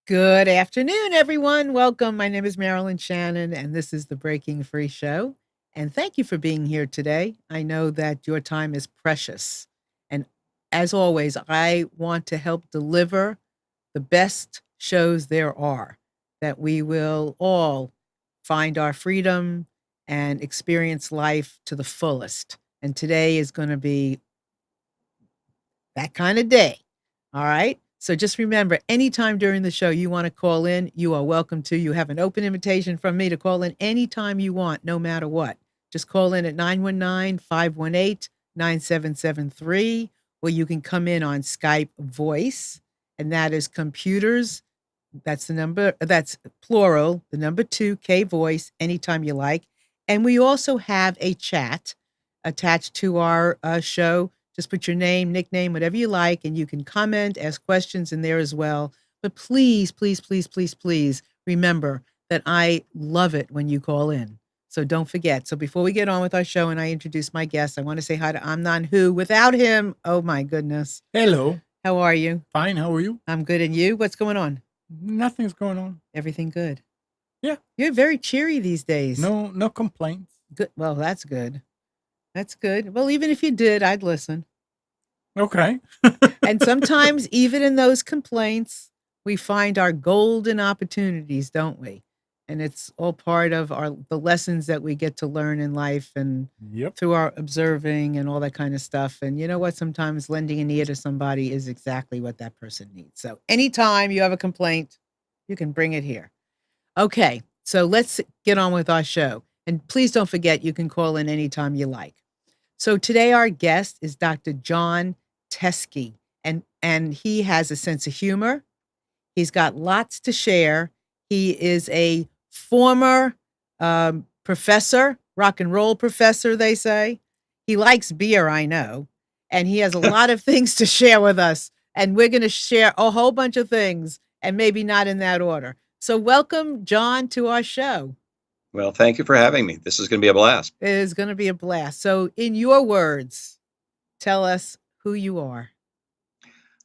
Good afternoon, everyone. Welcome. My name is Marilyn Shannon, and this is the Breaking Free Show. And thank you for being here today. I know that your time is precious. And as always, I want to help deliver the best shows there are, that we will all find our freedom and experience life to the fullest. And today is going to be that kind of day. All right. So just remember, anytime during the show you want to call in, you are welcome to. You have an open invitation from me to call in anytime you want, no matter what. Just call in at 919-518-9773, or you can come in on Skype voice, and that is computers. That's the number, that's plural, the number 2, voice, anytime you like. And we also have a chat attached to our show. Just put your name, nickname, whatever you like, and you can comment, ask questions in there as well. But please, please, please, please, please remember that I love it when you call in. So don't forget. So before we get on with our show and I introduce my guest, I want to say hi to Amnon, who without him, oh my goodness. Hello. How are you? Fine. How are you? I'm good. And you? What's going on? Nothing's going on. Everything good? Yeah. You're very cheery these days. No complaints. Good. Well, that's good. That's good. Well, even if you did, I'd listen. Okay. And sometimes, even in those complaints, we find our golden opportunities, don't we? And it's all part of the lessons that we get to learn in life and Yep. through our observing and all that kind of stuff. And you know what? Sometimes lending an ear to somebody is exactly what that person needs. So anytime you have a complaint, you can bring it here. Okay, so let's get on with our show. And please don't forget, you can call in anytime you like. So today our guest is Dr. John Teske, and he has a sense of humor. He's got lots to share. He is a former professor, rock and roll professor, they say. He likes beer, I know, and he has a lot of things to share with us. And we're going to share a whole bunch of things, and maybe not in that order. So welcome, John, to our show. Well, thank you for having me. This is going to be a blast. It is going to be a blast. So, in your words, tell us who you are.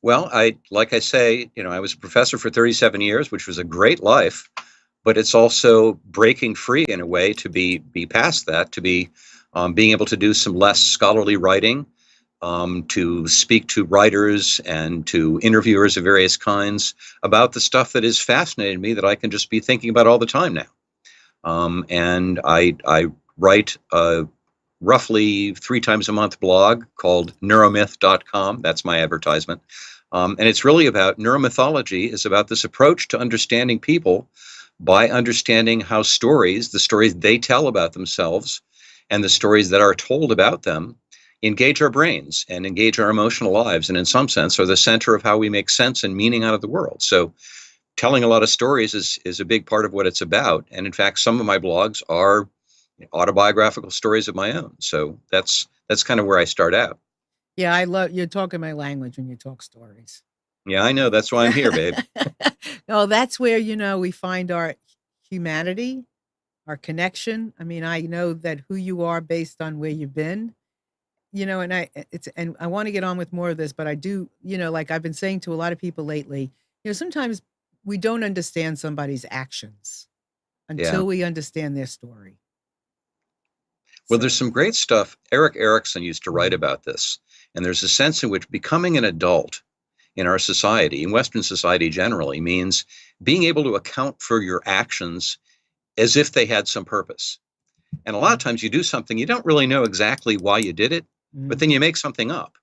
Well, like I say, I was a professor for 37 years, which was a great life, but it's also breaking free in a way to be past that, to be being able to do some less scholarly writing, to speak to writers and to interviewers of various kinds about the stuff that has fascinated me that I can just be thinking about all the time now. And I write a roughly 3 times a month blog called neuromyth.com. That's my advertisement. And it's really about neuromythology is about this approach to understanding people by understanding how the stories they tell about themselves and the stories that are told about them engage our brains and engage our emotional lives. And in some sense are the center of how we make sense and meaning out of the world. So telling a lot of stories is a big part of what it's about. And in fact, some of my blogs are autobiographical stories of my own. So that's kind of where I start out. Yeah, I love you're talking my language when you talk stories. Yeah, I know. That's why I'm here, babe. Oh, that's where, we find our humanity, our connection. I mean, I know that who you are based on where you've been, and I want to get on with more of this, but I do, like I've been saying to a lot of people lately, sometimes we don't understand somebody's actions until we understand their story. Well, there's some great stuff. Eric Erickson used to write about this. And there's a sense in which becoming an adult in our society, in Western society generally, means being able to account for your actions as if they had some purpose. And a lot of times you do something, you don't really know exactly why you did it, but then you make something up.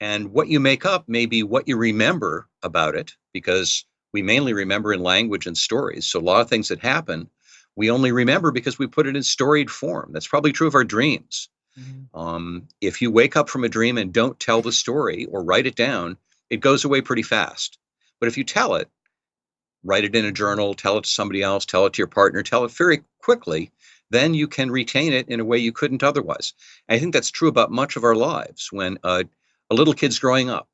And what you make up may be what you remember about it, because we mainly remember in language and stories. So a lot of things that happen, we only remember because we put it in storied form. That's probably true of our dreams. If you wake up from a dream and don't tell the story or write it down, it goes away pretty fast. But if you tell it, write it in a journal, tell it to somebody else, tell it to your partner, tell it very quickly, then you can retain it in a way you couldn't otherwise. And I think that's true about much of our lives. When a little kid's growing up,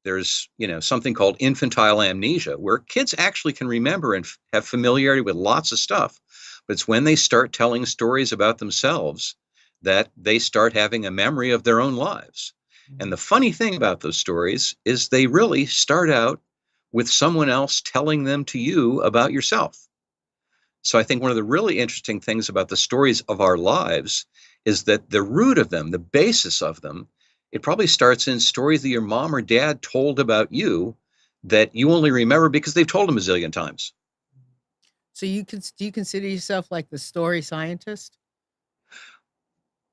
there's something called infantile amnesia, where kids actually can remember and have familiarity with lots of stuff. But it's when they start telling stories about themselves that they start having a memory of their own lives. And the funny thing about those stories is they really start out with someone else telling them to you about yourself. So I think one of the really interesting things about the stories of our lives is that the root of them, the basis of them, it probably starts in stories that your mom or dad told about you that you only remember because they've told them a zillion times. So do you consider yourself like the story scientist?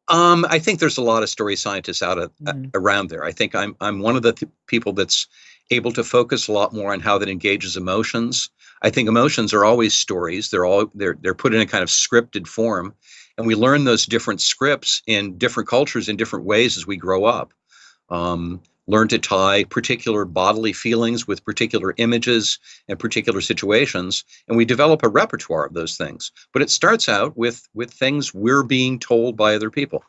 I think there's a lot of story scientists around there. I think I'm one of the people that's able to focus a lot more on how that engages emotions. I think emotions are always stories. They're put in a kind of scripted form, and we learn those different scripts in different cultures in different ways as we grow up. Learn to tie particular bodily feelings with particular images and particular situations, and we develop a repertoire of those things. But it starts out with things we're being told by other people.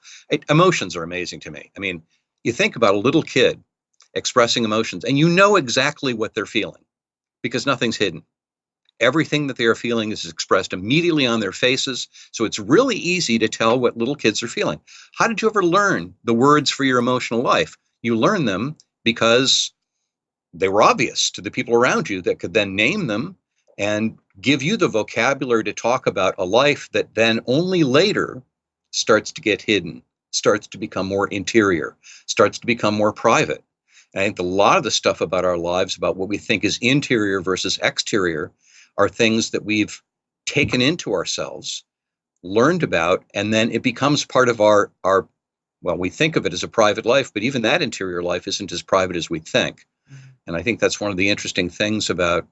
Emotions are amazing to me. I mean, you think about a little kid expressing emotions, and you know exactly what they're feeling because nothing's hidden. Everything that they are feeling is expressed immediately on their faces. So it's really easy to tell what little kids are feeling. How did you ever learn the words for your emotional life? You learn them because they were obvious to the people around you that could then name them and give you the vocabulary to talk about a life that then only later starts to get hidden, starts to become more interior, starts to become more private. And I think a lot of the stuff about our lives, about what we think is interior versus exterior, are things that we've taken into ourselves, learned about, and then it becomes part of our well, we think of it as a private life, but even that interior life isn't as private as we think. And I think that's one of the interesting things about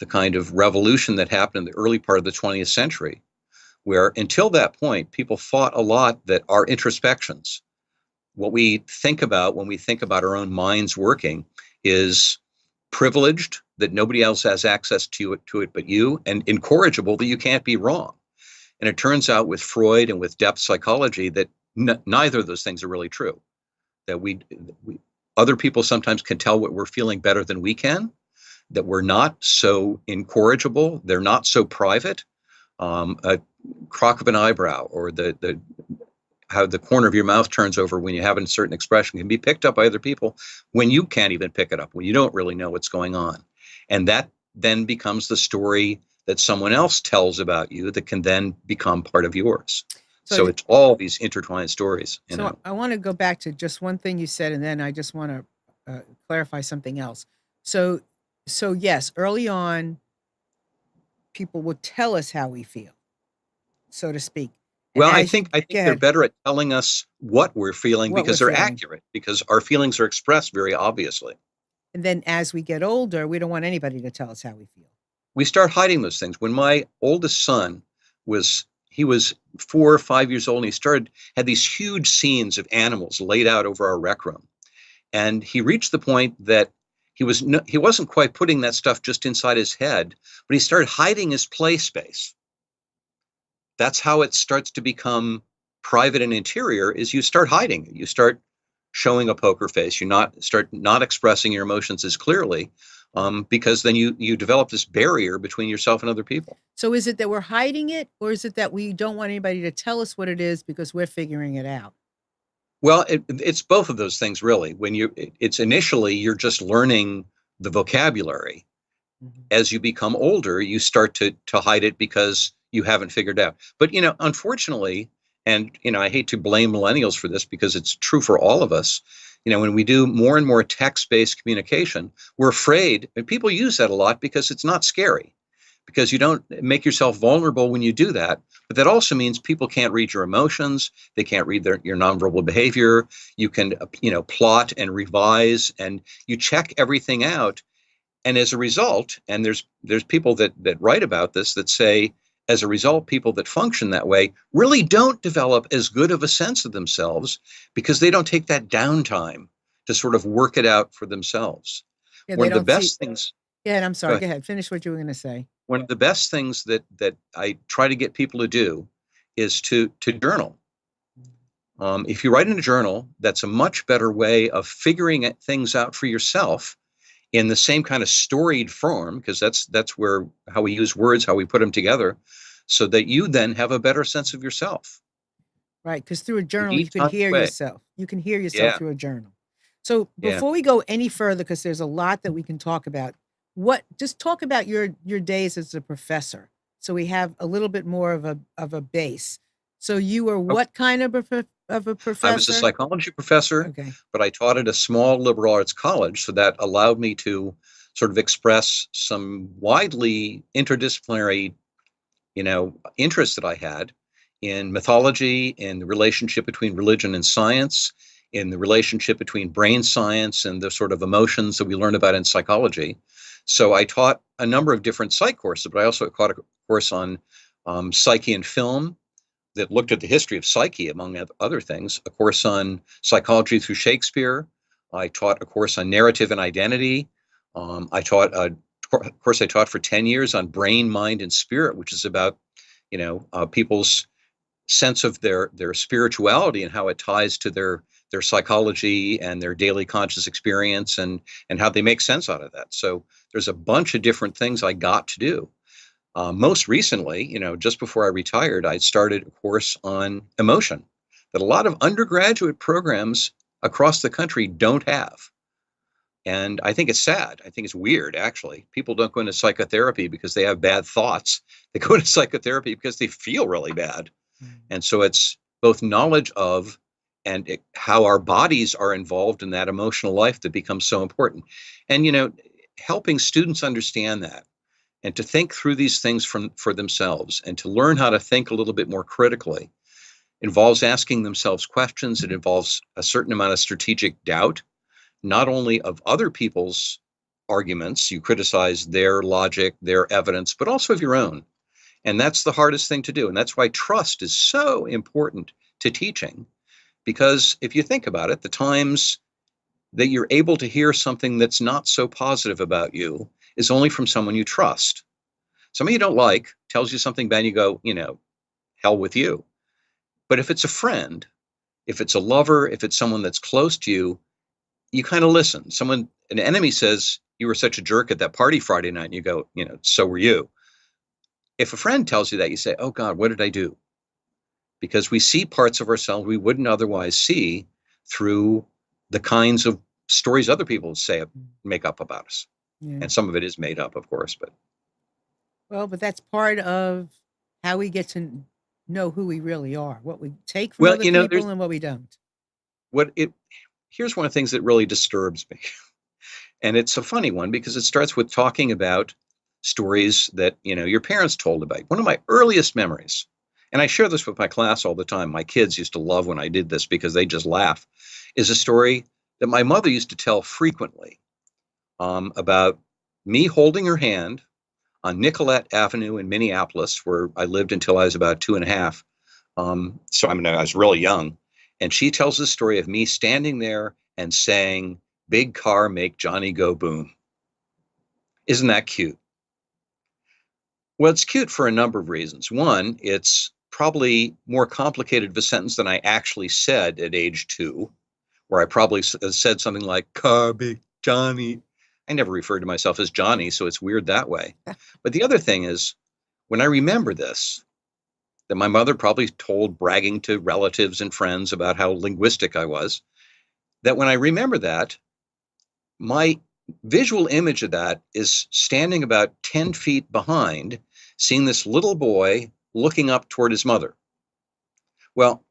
the kind of revolution that happened in the early part of the 20th century, where until that point, people thought a lot that our introspections, what we think about when we think about our own minds working, is privileged, that nobody else has access to it but you, and incorrigible, that you can't be wrong. And it turns out with Freud and with depth psychology that neither of those things are really true. That we other people sometimes can tell what we're feeling better than we can, that we're not so incorrigible, they're not so private. A crock of an eyebrow or the how the corner of your mouth turns over when you have a certain expression can be picked up by other people when you can't even pick it up, when you don't really know what's going on. And that then becomes the story that someone else tells about you that can then become part of yours. So it's all these intertwined stories. So I want to go back to just one thing you said, and then I just want to clarify something else. So yes, early on, people would tell us how we feel, so to speak. And well, I think they're better at telling us what we're feeling because they're accurate, because our feelings are expressed very obviously. And then as we get older, we don't want anybody to tell us how we feel. We start hiding those things. When my oldest son was 4 or 5 years old, and he had these huge scenes of animals laid out over our rec room. And he reached the point that he wasn't quite putting that stuff just inside his head, but he started hiding his play space. That's how it starts to become private and interior, is you start hiding it. You start showing a poker face. Start not expressing your emotions as clearly, because then you develop this barrier between yourself and other people. So is it that we're hiding it, or is it that we don't want anybody to tell us what it is because we're figuring it out? Well, it's both of those things, really. It's initially you're just learning the vocabulary. Mm-hmm. As you become older, you start to hide it because you haven't figured out. But, unfortunately, and, I hate to blame millennials for this because it's true for all of us. When we do more and more text-based communication, we're afraid, and people use that a lot because it's not scary, because you don't make yourself vulnerable when you do that. But that also means people can't read your emotions. They can't read your nonverbal behavior. You can, plot and revise, and you check everything out. And as a result, and there's people that write about this that say, as a result, people that function that way really don't develop as good of a sense of themselves because they don't take that downtime to sort of work it out for themselves. Yeah, one of the best things. Yeah, and I'm sorry. Go ahead. Finish what you were going to say. One of the best things that I try to get people to do is to journal. If you write in a journal, that's a much better way of figuring things out for yourself in the same kind of storied form, because that's how we use words, how we put them together, so that you then have a better sense of yourself. Right, because through a journal, you can hear yourself. You can hear yourself through a journal. So before we go any further, because there's a lot that we can talk about, just talk about your days as a professor, so we have a little bit more of a base. So you were Oh, what kind of a I was a professor? psychology professor, Okay. but I taught at a small liberal arts college, so that allowed me to sort of express some widely interdisciplinary, interests that I had in mythology, in the relationship between religion and science, in the relationship between brain science and the sort of emotions that we learn about in psychology. So I taught a number of different psych courses, but I also taught a course on psyche and film that looked at the history of psyche, among other things, a course on psychology through Shakespeare. I taught a course on narrative and identity. I taught a course I taught for 10 years on brain, mind, and spirit, which is about, people's sense of their spirituality and how it ties to their psychology and their daily conscious experience, and how they make sense out of that. So there's a bunch of different things I got to do. Most recently, just before I retired, I started a course on emotion that a lot of undergraduate programs across the country don't have. And I think it's sad. I think it's weird, actually. People don't go into psychotherapy because they have bad thoughts. They go into psychotherapy because they feel really bad. And so it's both knowledge of and how our bodies are involved in that emotional life that becomes so important. And, helping students understand that and to think through these things for themselves and to learn how to think a little bit more critically involves asking themselves questions. It involves a certain amount of strategic doubt, not only of other people's arguments, you criticize their logic, their evidence, but also of your own. And that's the hardest thing to do. And that's why trust is so important to teaching. Because if you think about it, the times that you're able to hear something that's not so positive about you is only from someone you trust. Somebody you don't like tells you something bad, and you go, hell with you. But if it's a friend, if it's a lover, if it's someone that's close to you, you kind of listen. An enemy says, you were such a jerk at that party Friday night, and you go, so were you. If a friend tells you that, you say, oh God, what did I do? Because we see parts of ourselves we wouldn't otherwise see through the kinds of stories other people make up about us. Yeah. And some of it is made up, of course, but. But that's part of how we get to know who we really are, what we take from other people and what we don't. Here's one of the things that really disturbs me. And it's a funny one because it starts with talking about stories that, your parents told about. One of my earliest memories, and I share this with my class all the time. My kids used to love when I did this because they just laugh, is a story that my mother used to tell frequently about me holding her hand on Nicollet Avenue in Minneapolis, where I lived until I was about 2.5. I was really young. And she tells the story of me standing there and saying, big car, make Johnny go boom. Isn't that cute? Well, it's cute for a number of reasons. One, it's probably more complicated of a sentence than I actually said at age 2, where I probably said something like, car, big Johnny. I never referred to myself as Johnny, so it's weird that way. But the other thing is, when I remember this, that my mother probably told bragging to relatives and friends about how linguistic I was, that when I remember that, my visual image of that is standing about 10 feet behind, seeing this little boy looking up toward his mother. Well,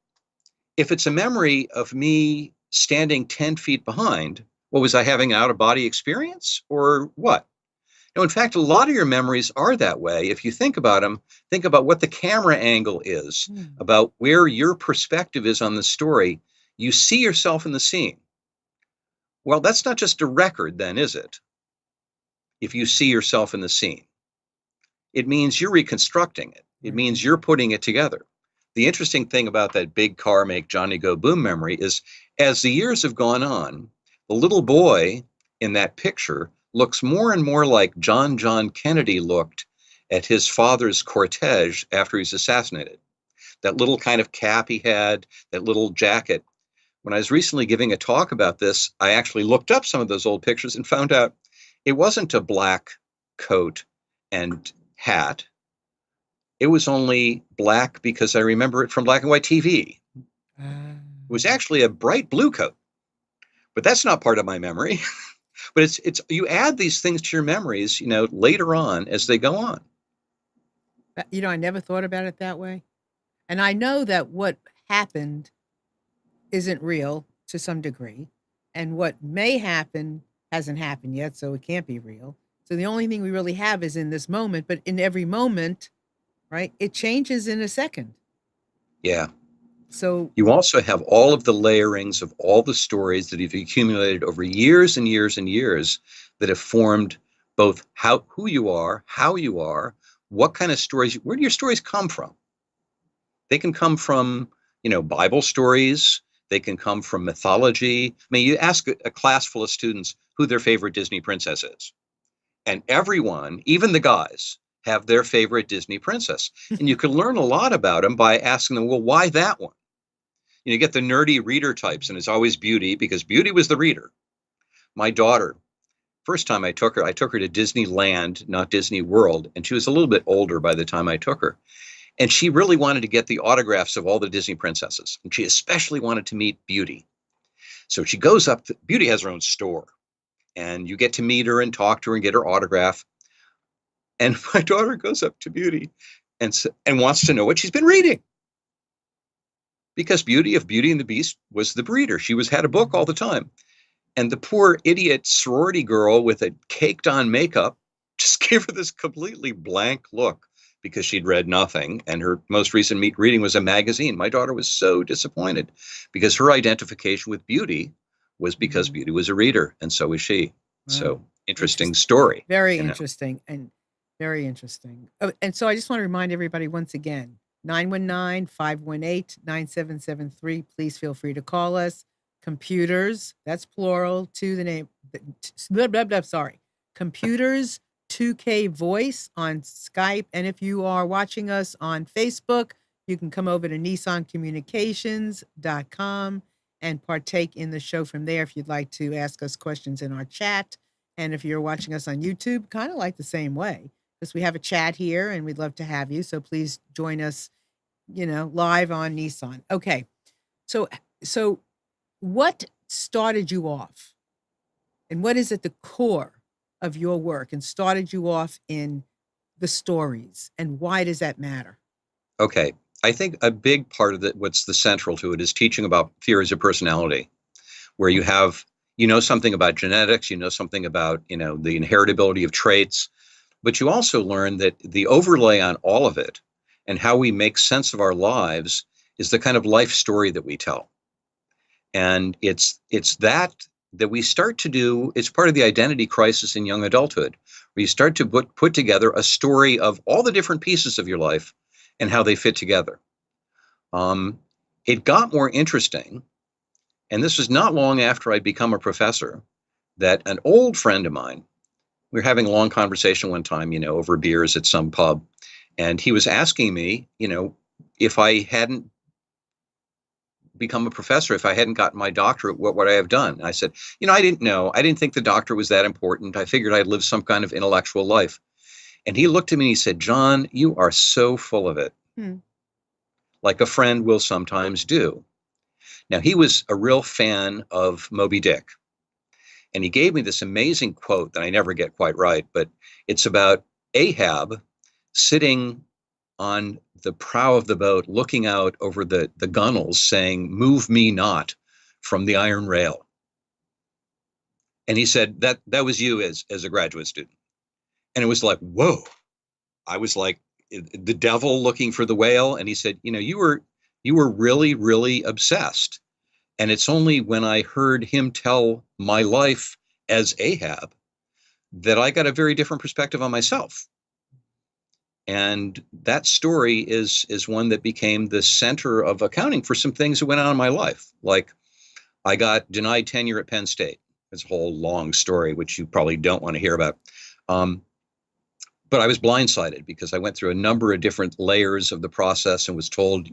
if it's a memory of me standing 10 feet behind, was I having an out-of-body experience or what? No, in fact, a lot of your memories are that way. If you think about them, think about what the camera angle is, about where your perspective is on the story. You see yourself in the scene. Well, that's not just a record then, is it? If you see yourself in the scene, it means you're reconstructing it. It means you're putting it together. The interesting thing about that big car, make Johnny go boom memory is as the years have gone on, the little boy in that picture looks more and more like John Kennedy looked at his father's cortege after he's assassinated. That little kind of cap he had, that little jacket. When I was recently giving a talk about this, I actually looked up some of those old pictures and found out it wasn't a black coat and hat. It was only black because I remember it from black and white TV. It was actually a bright blue coat, but that's not part of my memory. But it's you add these things to your memories, later on as they go on. I never thought about it that way. And I know that what happened isn't real to some degree, and what may happen hasn't happened yet, so it can't be real. So the only thing we really have is in this moment, but in every moment, right, it changes in a second. Yeah. So You also have all of the layerings of all the stories that have accumulated over years and years and years that have formed both who you are, how you are, what kind of stories, where do your stories come from? They can come from, Bible stories. They can come from mythology. I mean, you ask a class full of students who their favorite Disney princess is, and everyone, even the guys, have their favorite Disney princess. And you can learn a lot about them by asking them, well, why that one? You get the nerdy reader types, and it's always Beauty because Beauty was the reader. My daughter, first time I took her to Disneyland, not Disney World, and she was a little bit older by the time I took her. And she really wanted to get the autographs of all the Disney princesses. And she especially wanted to meet Beauty. So she goes up Beauty has her own store. And you get to meet her and talk to her and get her autograph. And my daughter goes up to Beauty and wants to know what she's been reading. Because Beauty of Beauty and the Beast was the breeder. She had a book all the time. And the poor idiot sorority girl with a caked on makeup just gave her this completely blank look because she'd read nothing. And her most recent reading was a magazine. My daughter was so disappointed because her identification with Beauty was because Beauty was a reader, and so was she. Wow. So interesting story. Very interesting and very interesting. Oh, and so I just want to remind everybody once again, 919-518-9773. Please feel free to call us. Computers, that's plural, to the name, blah, blah, blah, sorry. Computers 2K Voice on Skype. And if you are watching us on Facebook, you can come over to nissancommunications.com and partake in the show from there if you'd like to ask us questions in our chat. And if you're watching us on YouTube, kind of like the same way, because we have a chat here and we'd love to have you. So please join us, live on Nissan. Okay. So what started you off? And what is at the core of your work and started you off in the stories? And why does that matter? Okay. I think a big part of what's the central to it is teaching about theories of personality, where you have, something about genetics, something about, the inheritability of traits, but you also learn that the overlay on all of it and how we make sense of our lives is the kind of life story that we tell. And it's that we start to do, it's part of the identity crisis in young adulthood, where you start to put together a story of all the different pieces of your life and how they fit together. It got more interesting, and this was not long after I'd become a professor, that an old friend of mine, we were having a long conversation one time, over beers at some pub, and he was asking me, if I hadn't become a professor, if I hadn't gotten my doctorate, what would I have done? And I said, I didn't know. I didn't think the doctorate was that important. I figured I'd live some kind of intellectual life. And he looked at me and he said, John, you are so full of it. Like a friend will sometimes do. Now, he was a real fan of Moby Dick. And he gave me this amazing quote that I never get quite right, but it's about Ahab sitting on the prow of the boat, looking out over the gunwales, saying, "Move me not from the iron rail." And he said that was you as a graduate student. And it was like, whoa. I was like the devil looking for the whale. And he said, you were really, really obsessed. And it's only when I heard him tell my life as Ahab that I got a very different perspective on myself. And that story is one that became the center of accounting for some things that went on in my life. Like I got denied tenure at Penn State. It's a whole long story, which you probably don't want to hear about. But I was blindsided because I went through a number of different layers of the process and was told,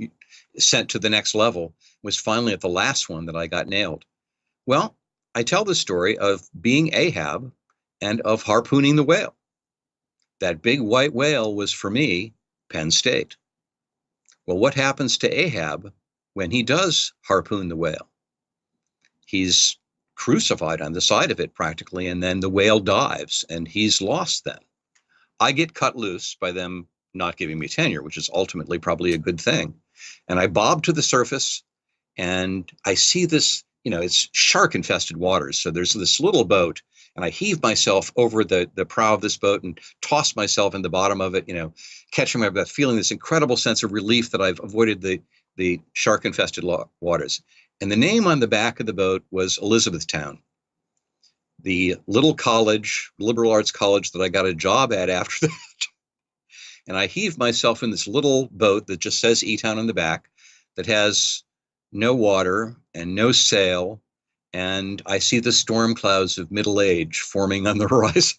sent to the next level, was finally at the last one that I got nailed. Well, I tell the story of being Ahab and of harpooning the whale. That big white whale was, for me, Penn State. Well, what happens to Ahab when he does harpoon the whale? He's crucified on the side of it practically, and then the whale dives and he's lost then. I get cut loose by them not giving me tenure, which is ultimately probably a good thing. And I bob to the surface and I see this, it's shark infested waters. So there's this little boat and I heave myself over the prow of this boat and toss myself in the bottom of it, catching my breath, feeling this incredible sense of relief that I've avoided the shark infested waters. And the name on the back of the boat was Elizabethtown, the little college, liberal arts college that I got a job at after that. And I heave myself in this little boat that just says E-Town on the back, that has no water and no sail. And I see the storm clouds of middle age forming on the horizon.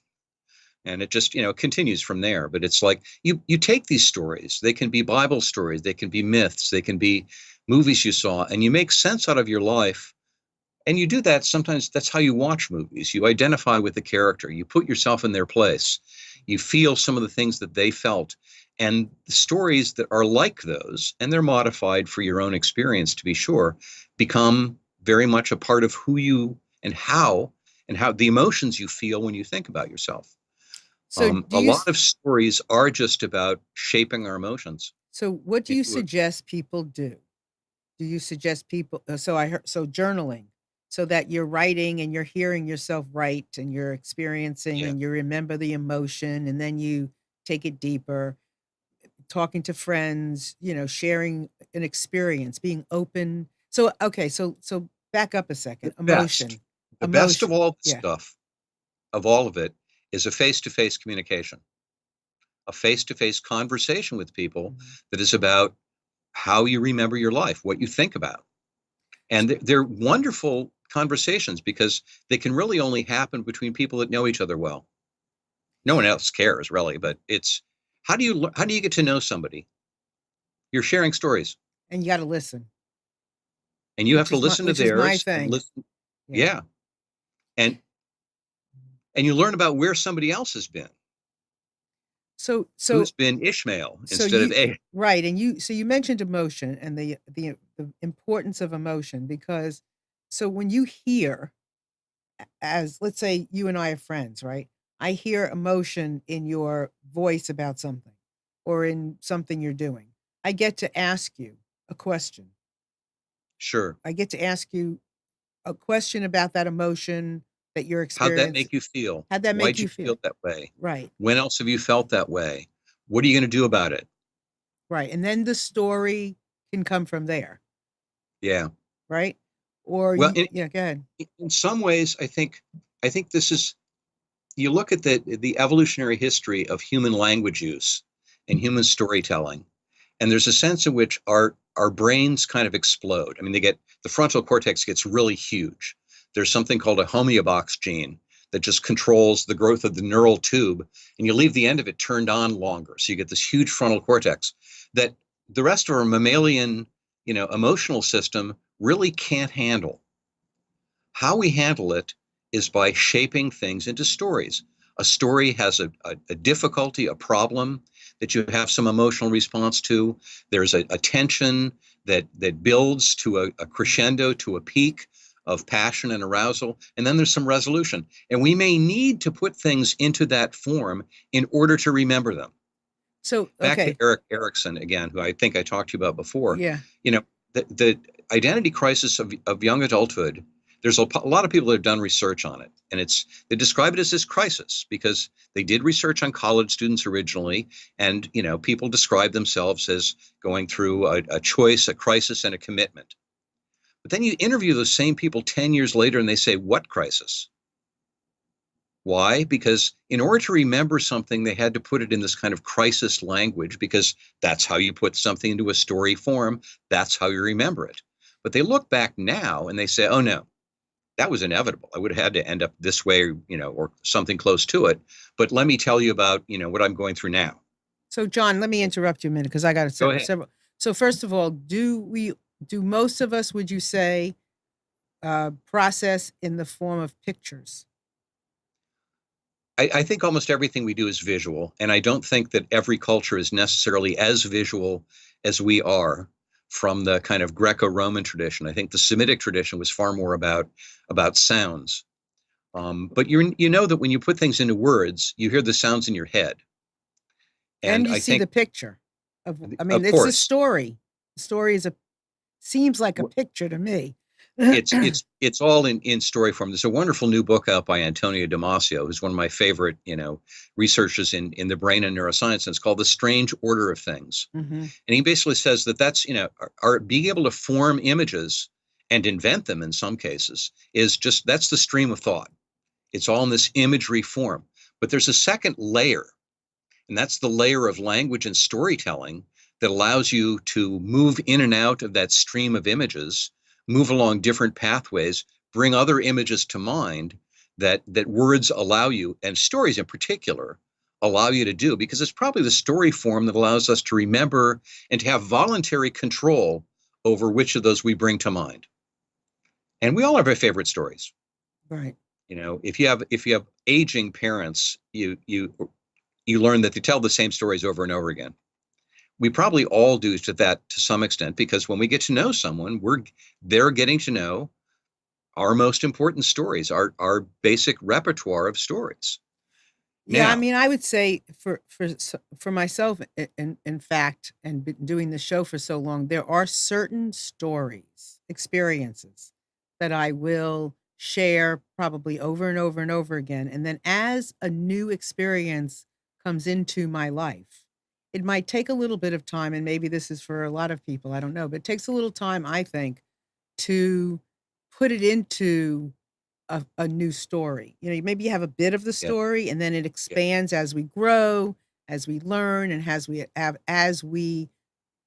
And it just, continues from there. But it's like you take these stories. They can be Bible stories. They can be myths. They can be movies you saw. And you make sense out of your life. And you do that. Sometimes that's how you watch movies. You identify with the character. You put yourself in their place. You feel some of the things that they felt. And the stories that are like those, and they're modified for your own experience, to be sure, become very much a part of who you and how the emotions you feel when you think about yourself. So A lot of stories are just about shaping our emotions. So what do you suggest people do? Do you suggest people, so journaling, so that you're writing and you're hearing yourself write and you're experiencing and you remember the emotion and then you take it deeper, talking to friends, sharing an experience, being open. So, okay. So back up a second. Emotion. The best of all the stuff, of all of it, is a face-to-face communication, a face-to-face conversation with people that is about how you remember your life, what you think about. And they're wonderful conversations because they can really only happen between people that know each other well. No one else cares really, but it's how do you get to know somebody? You're sharing stories. And you got to listen. And you have to listen to theirs. And listen, yeah. And you learn about where somebody else has been. So who's been Ishmael instead of A. Right. And you mentioned emotion and the importance of emotion, because so when you hear, as let's say you and I are friends, right? I hear emotion in your voice about something or in something you're doing. I get to ask you a question. Sure. I get to ask you a question about that emotion that you're experiencing. How'd that make you feel? How'd that make Why'd you feel that way? Right. When else have you felt that way? What are you going to do about it? Right. And then the story can come from there. Yeah. Right. Or well, go ahead. In some ways, I think this is, you look at the evolutionary history of human language use and human storytelling, and there's a sense in which our brains kind of explode. I mean, the frontal cortex gets really huge. There's something called a homeobox gene that just controls the growth of the neural tube, and you leave the end of it turned on longer. So you get this huge frontal cortex that the rest of our mammalian, emotional system really can't handle. How we handle it is by shaping things into stories. A story has a difficulty, a problem that you have some emotional response to. There's a tension that builds to a crescendo, to a peak of passion and arousal, and then there's some resolution. And we may need to put things into that form in order to remember them. So back to Erik Erikson again, who I think I talked to you about before. Yeah. The identity crisis of young adulthood, there's a lot of people that have done research on it, and they describe it as this crisis because they did research on college students originally, and people describe themselves as going through a choice, a crisis, and a commitment. But then you interview those same people 10 years later and they say, what crisis? Why? Because in order to remember something, they had to put it in this kind of crisis language because that's how you put something into a story form. That's how you remember it. But they look back now and they say, oh, no, that was inevitable. I would have had to end up this way, or something close to it. But let me tell you about, what I'm going through now. So, John, let me interrupt you a minute because I got several. So first of all, do most of us, would you say, process in the form of pictures? I think almost everything we do is visual, and I don't think that every culture is necessarily as visual as we are. from the kind of Greco-Roman tradition. I think the Semitic tradition was far more about sounds. But you know that when you put things into words, you hear the sounds in your head. And And you I see think, the picture I mean, of it's a course, story. The story seems like a picture to me. it's all in story form. There's a wonderful new book out by Antonio Damasio, who's one of my favorite, researchers in the brain and neuroscience. And it's called The Strange Order of Things. Mhm. And he basically says that that's, our being able to form images and invent them in some cases is just, that's the stream of thought. It's all in this imagery form. But there's a second layer, and that's the layer of language and storytelling that allows you to move in and out of that stream of images, move along different pathways, bring other images to mind that words allow you, and stories in particular, allow you to do, because it's probably the story form that allows us to remember and to have voluntary control over which of those we bring to mind. And we all have our favorite stories. Right. If you have aging parents, you learn that they tell the same stories over and over again. We probably all do to some extent, because when we get to know someone, they're getting to know our most important stories, our basic repertoire of stories. Yeah, I Now, mean, I would say for myself, in fact, and been doing the show for so long, there are certain stories, experiences that I will share probably over and over and over again. And then as a new experience comes into my life, it might take a little bit of time, and maybe this is for a lot of people, I don't know, but it takes a little time, I think, to put it into a new story. Maybe you have a bit of the yeah, story and then it yeah, expands as we grow, as we learn, and as we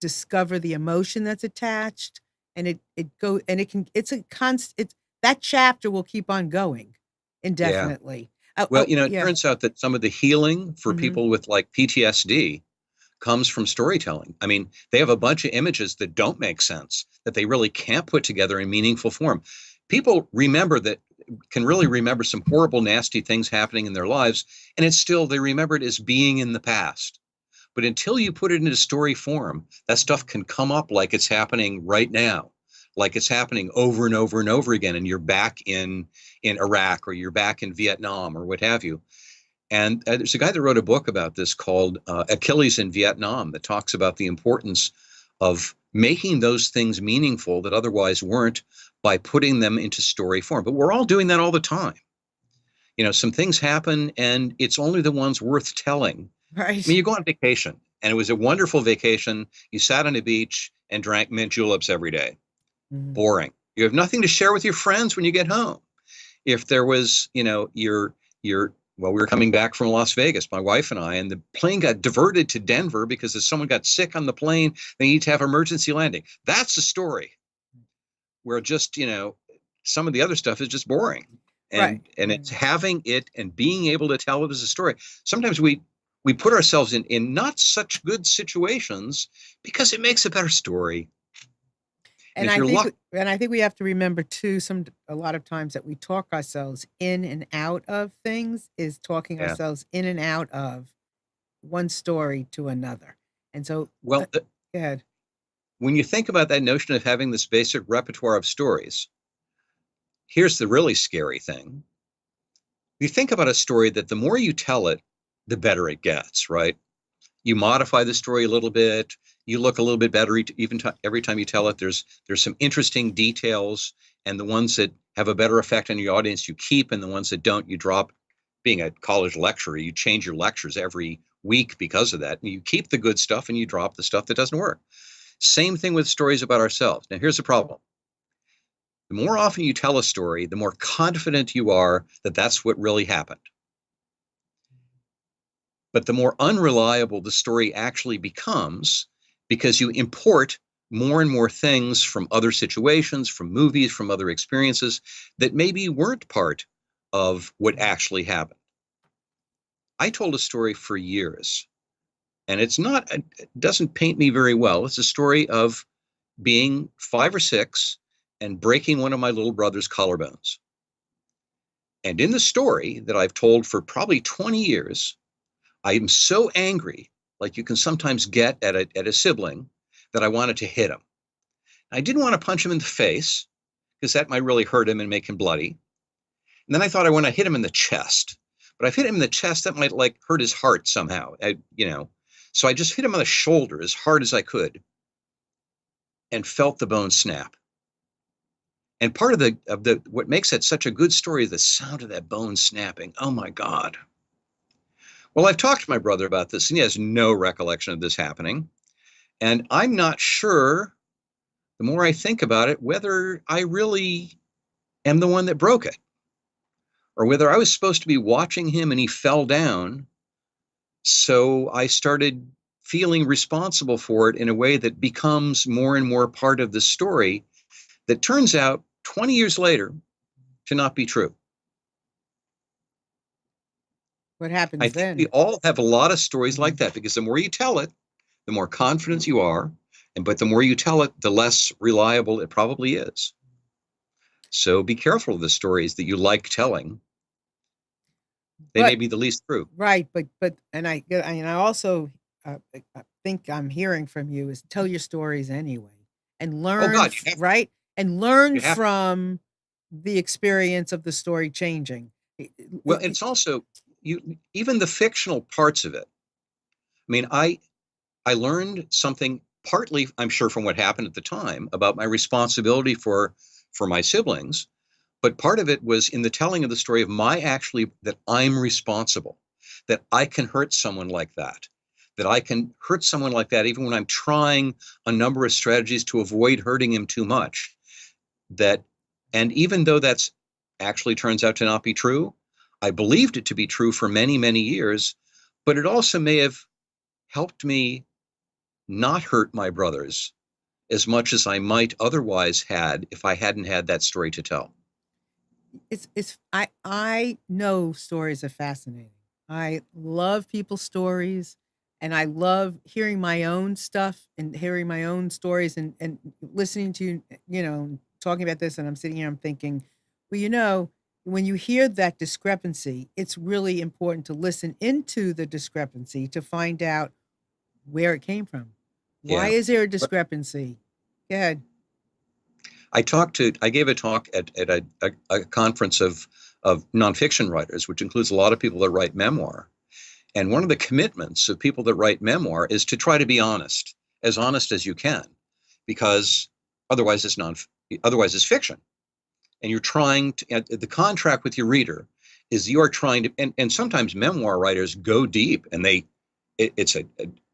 discover the emotion that's attached. And it's a constant, that chapter will keep on going yeah. indefinitely. Oh, Well, oh it yeah. turns out that some of the healing for Hmm. people with like PTSD comes from storytelling. I mean, they have a bunch of images that don't make sense, that they really can't put together in meaningful form. People can really remember some horrible, nasty things happening in their lives, and they remember it as being in the past. But until you put it into story form, that stuff can come up like it's happening right now, like it's happening over and over and over again, and you're back in Iraq, or you're back in Vietnam, or what have you. And there's a guy that wrote a book about this called Achilles in Vietnam, that talks about the importance of making those things meaningful that otherwise weren't, by putting them into story form. But we're all doing that all the time. Some things happen and it's only the ones worth telling. I mean, Right. you go on vacation and it was a wonderful vacation. You sat on a beach and drank mint juleps every day. Mhm. Boring. You have nothing to share with your friends when you get home. If there was, well, we were coming back from Las Vegas, my wife and I, and the plane got diverted to Denver because if someone got sick on the plane, they need to have emergency landing. That's a story where just, some of the other stuff is just boring. Right. And it's having it and being able to tell it as a story. Sometimes we put ourselves in not such good situations because it makes a better story. And And if I you're think lucky, and I think we have to remember too, a lot of times that we talk ourselves in and out of things is talking yeah. ourselves in and out of one story to another. And so, Well, go ahead. when you think about that notion of having this basic repertoire of stories, here's the really scary thing. You think about a story that the more you tell it, the better it gets, right? You modify the story a little bit. You look a little bit better every time you tell it. There's some interesting details, and the ones that have a better effect on your audience you keep, and the ones that don't you drop. Being a college lecturer, you change your lectures every week because of that. And you keep the good stuff and you drop the stuff that doesn't work. Same thing with stories about ourselves. Now, here's the problem. The more often you tell a story, the more confident you are that that's what really happened. But the more unreliable the story actually becomes, because you import more and more things from other situations, from movies, from other experiences that maybe weren't part of what actually happened. I told a story for years, and it doesn't paint me very well. It's a story of being 5 or 6 and breaking one of my little brother's collarbones. And in the story that I've told for probably 20 years, I am so angry, like you can sometimes get at a sibling, that I wanted to hit him. I didn't want to punch him in the face because that might really hurt him and make him bloody. And then I thought I want to hit him in the chest. But if I hit him in the chest, that might like hurt his heart somehow. So I just hit him on the shoulder as hard as I could and felt the bone snap. And part of the what makes that such a good story is the sound of that bone snapping. Oh my God. Well, I've talked to my brother about this, and he has no recollection of this happening. And I'm not sure, the more I think about it, whether I really am the one that broke it, or whether I was supposed to be watching him and he fell down. So I started feeling responsible for it in a way that becomes more and more part of the story that turns out 20 years later to not be true. What happens I think then? we all have a lot of stories like that, because the more you tell it, the more confident you are, but the more you tell it, the less reliable it probably is. So be careful of the stories that you like telling. They may be the least true. Right, and I also I think I'm hearing from you is tell your stories anyway and learn, God, right? And learn to. from the experience of the story changing. Well, it's also even the fictional parts of it. I mean, I learned something partly, I'm sure, from what happened at the time about my responsibility for my siblings. But part of it was in the telling of the story of that I'm responsible, that I can hurt someone like that I can hurt someone like that even when I'm trying a number of strategies to avoid hurting him too much. And even though that's actually turns out to not be true, I believed it to be true for many, many years, but it also may have helped me not hurt my brothers as much as I might otherwise had if I hadn't had that story to tell. I know stories are fascinating. I love people's stories, and I love hearing my own stuff and hearing my own stories and listening to talking about this. And I'm sitting here, I'm thinking, well, when you hear that discrepancy, it's really important to listen into the discrepancy to find out where it came from. Why is there a discrepancy? Go ahead. I gave a talk at a conference of nonfiction writers, which includes a lot of people that write memoir. And one of the commitments of people that write memoir is to try to be honest as you can, because otherwise it's fiction. And you're trying to, the contract with your reader is you are trying to, and sometimes memoir writers go deep, and it's a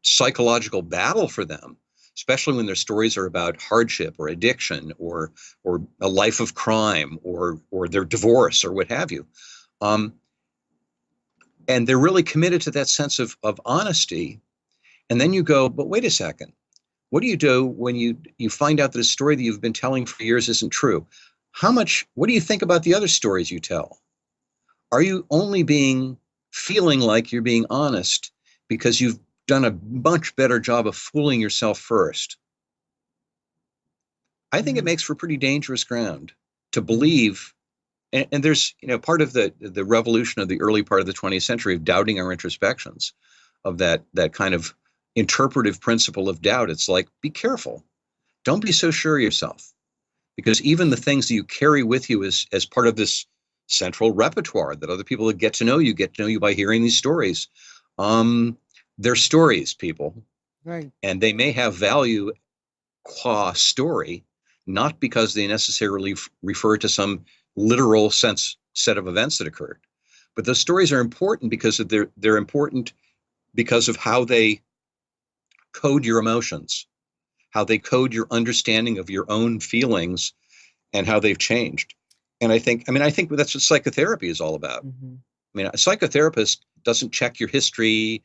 psychological battle for them, especially when their stories are about hardship or addiction or a life of crime or their divorce or what have you. And they're really committed to that sense of honesty. And then you go, but wait a second. What do you do when you find out that a story that you've been telling for years isn't true? What do you think about the other stories you tell? Are you only feeling like you're being honest because you've done a much better job of fooling yourself first? I think it makes for pretty dangerous ground to believe. And there's, part of the revolution of the early part of the 20th century of doubting our introspections, of that kind of interpretive principle of doubt. It's like, be careful. Don't be so sure of yourself, because even the things that you carry with you as part of this central repertoire that other people that get to know you by hearing these stories. They're stories, people. Right. And they may have value qua story, not because they necessarily refer to some literal set of events that occurred. But those stories are important because they're important because of how they code your emotions, how they code your understanding of your own feelings, and how they've changed. And I think that's what psychotherapy is all about. Mm-hmm. I mean, a psychotherapist doesn't check your history,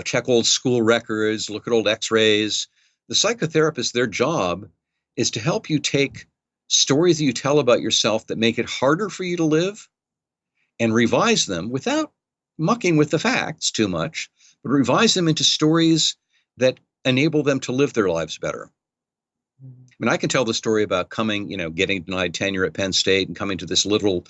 check old school records, look at old x-rays. The psychotherapist, their job is to help you take stories that you tell about yourself that make it harder for you to live and revise them without mucking with the facts too much, but revise them into stories that enable them to live their lives better. I mean, I can tell the story about getting denied tenure at Penn State and coming to this liberal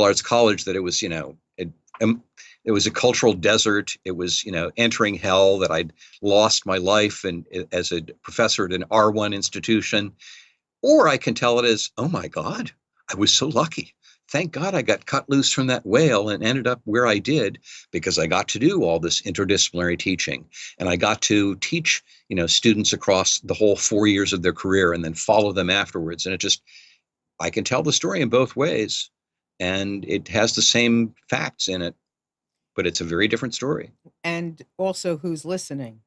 arts college that it was, it was a cultural desert. It was, entering hell, that I'd lost my life and as a professor at an R1 institution. Or I can tell it as, oh my God, I was so lucky. Thank God I got cut loose from that whale and ended up where I did because I got to do all this interdisciplinary teaching. And I got to teach, students across the whole 4 years of their career and then follow them afterwards. And I can tell the story in both ways. And it has the same facts in it, but it's a very different story. And also who's listening.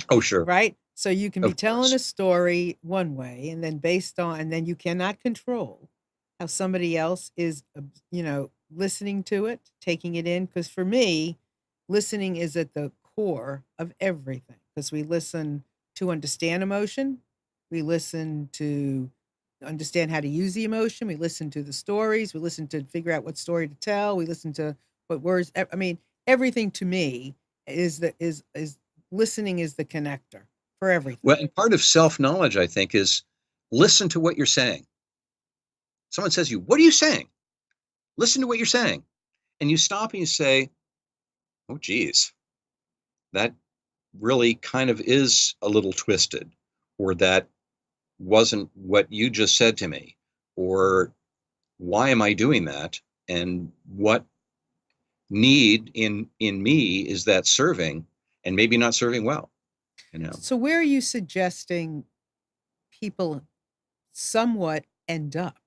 Oh, sure. Right? So you can be Of telling course. a story one way, and then and then you cannot control how somebody else is, listening to it, taking it in. Because for me, listening is at the core of everything. Because we listen to understand emotion, we listen to understand how to use the emotion, we listen to the stories, we listen to figure out what story to tell, we listen to what words. I mean, everything to me is listening is the connector for everything. Well, and part of self-knowledge, I think, is listen to what you're saying. Someone says to you, what are you saying? Listen to what you're saying. And you stop and you say, oh, geez, that really kind of is a little twisted, or that wasn't what you just said to me, or why am I doing that? And what need in me is that serving and maybe not serving well, So where are you suggesting people somewhat end up?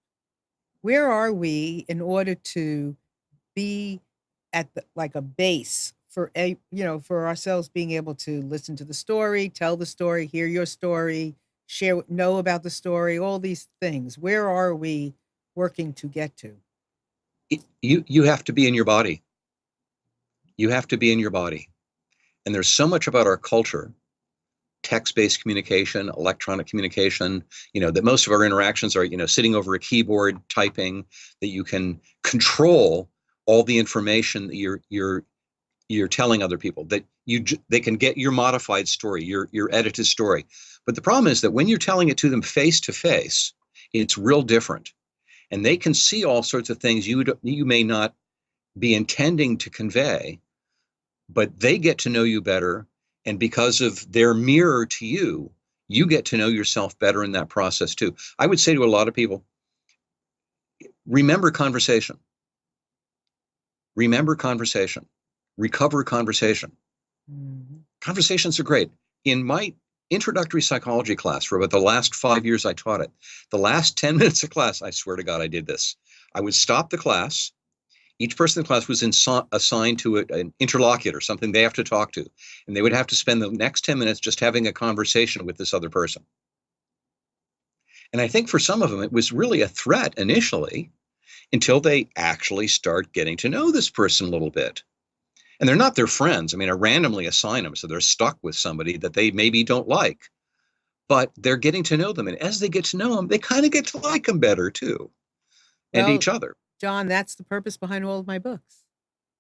Where are we in order to be at like a base for for ourselves being able to listen to the story, tell the story, hear your story, know about the story, all these things. Where are we working to get to? You have to be in your body. You have to be in your body. And there's so much about our culture, text-based communication, electronic communication, that most of our interactions are, sitting over a keyboard, typing, that you can control all the information that you're telling other people, that they can get your modified story, your edited story. But the problem is that when you're telling it to them face to face, it's real different. And they can see all sorts of things you may not be intending to convey, but they get to know you better. And because of their mirror to you, you get to know yourself better in that process too. I would say to a lot of people, remember conversation. Remember conversation. Recover conversation. Mm-hmm. Conversations are great. In my introductory psychology class, for about the last 5 years I taught it, the last 10 minutes of class, I swear to God, I did this. I would stop the class. Each person in the class was assigned to an interlocutor, something they have to talk to. And they would have to spend the next 10 minutes just having a conversation with this other person. And I think for some of them, it was really a threat initially until they actually start getting to know this person a little bit. And they're not their friends. I mean, I randomly assign them, so they're stuck with somebody that they maybe don't like. But they're getting to know them. And as they get to know them, they kind of get to like them better, too, and each other. John, that's the purpose behind all of my books.